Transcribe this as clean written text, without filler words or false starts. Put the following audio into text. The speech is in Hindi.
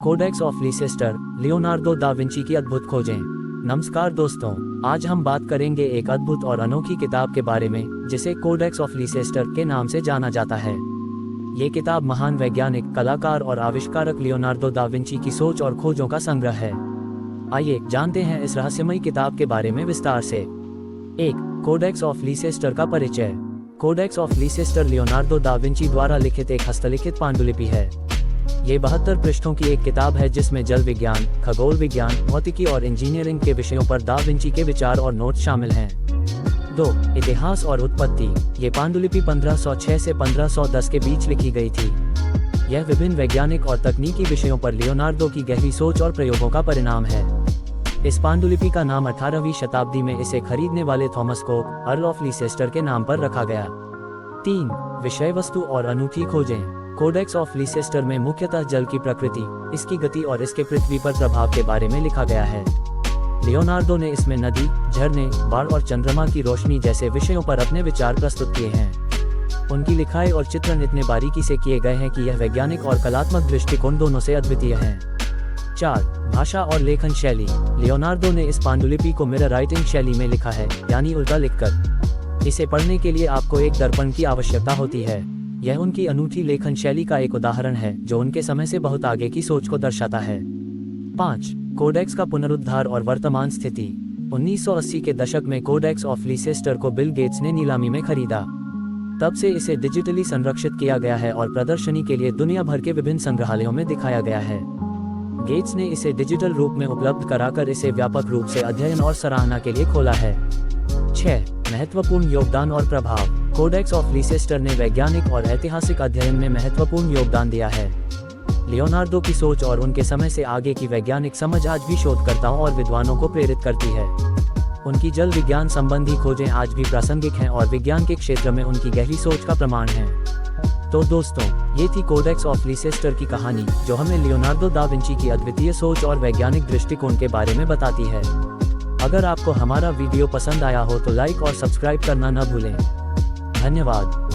Codex of Leicester, Leonardo da Vinci की अद्भुत खोजें। नमस्कार दोस्तों, आज हम बात करेंगे एक अद्भुत और अनोखी किताब के बारे में जिसे कोडेक्स ऑफ लीसेस्टर के नाम से जाना जाता है। ये किताब महान वैज्ञानिक, कलाकार और आविष्कारक लियोनार्डो दा विंची की सोच और खोजों का संग्रह है। आइए जानते हैं इस रहस्यमयी किताब के बारे में विस्तार से। 1. कोडेक्स ऑफ लीसेस्टर का परिचय। Codex of Leicester Leonardo da Vinci द्वारा लिखित एक हस्तलिखित पांडुलिपि है। ये 72 पृष्ठों की एक किताब है जिसमें जल विज्ञान, खगोल विज्ञान, भौतिकी और इंजीनियरिंग के विषयों पर दा विंची के विचार और नोट्स शामिल हैं। 2. इतिहास और उत्पत्ति। ये पांडुलिपि 1506 से 1510 के बीच लिखी गई थी। यह विभिन्न वैज्ञानिक और तकनीकी विषयों पर लियोनार्डो की गहरी सोच और प्रयोगों का परिणाम है। इस पांडुलिपि का नाम 18वीं शताब्दी में इसे खरीदने वाले Thomas Coke, earl of Leicester के नाम पर रखा गया। 3. विषय वस्तु और अनूठी खोजें। कोडेक्स ऑफ लीसेस्टर में मुख्यतः जल की प्रकृति, इसकी गति और इसके पृथ्वी पर प्रभाव के बारे में लिखा गया है। लियोनार्डो ने इसमें नदी, झरने, बाढ़ और चंद्रमा की रोशनी जैसे विषयों पर अपने विचार प्रस्तुत किए हैं। उनकी लिखाई और चित्रण इतने बारीकी से किए गए हैं कि यह वैज्ञानिक और कलात्मक दृष्टिकोण दोनों से अद्वितीय हैं। 4. भाषा और लेखन शैली। लियोनार्डो ने इस पांडुलिपि को मिरर राइटिंग शैली में लिखा है, यानी उल्टा लिखकर। इसे पढ़ने के लिए आपको एक दर्पण की आवश्यकता होती है। यह उनकी अनूठी लेखन शैली का एक उदाहरण है जो उनके समय से बहुत आगे की सोच को दर्शाता है। 5. कोडेक्स का पुनरुद्धार और वर्तमान स्थिति। 1980 के दशक में कोडेक्स ऑफ लीसेस्टर को बिल गेट्स ने नीलामी में खरीदा। तब से इसे डिजिटली संरक्षित किया गया है और प्रदर्शनी के लिए दुनिया भर के विभिन्न संग्रहालयों में दिखाया गया है। गेट्स ने इसे डिजिटल रूप में उपलब्ध कराकर इसे व्यापक रूप से अध्ययन और सराहना के लिए खोला है। 6. महत्वपूर्ण योगदान और प्रभाव। कोडेक्स ऑफ लीसेस्टर ने वैज्ञानिक और ऐतिहासिक अध्ययन में महत्वपूर्ण योगदान दिया है। लियोनार्डो की सोच और उनके समय से आगे की वैज्ञानिक समझ आज भी शोधकर्ताओं और विद्वानों को प्रेरित करती है। उनकी जल विज्ञान संबंधी खोजें आज भी प्रासंगिक हैं और विज्ञान के क्षेत्र में उनकी गहरी सोच का प्रमाण है। तो दोस्तों, ये थी कोडेक्स ऑफ लीसेस्टर की कहानी जो हमें लियोनार्डो दा विंची की अद्वितीय सोच और वैज्ञानिक दृष्टिकोण के बारे में बताती है। अगर आपको हमारा वीडियो पसंद आया हो तो लाइक और सब्सक्राइब करना न भूलें। धन्यवाद।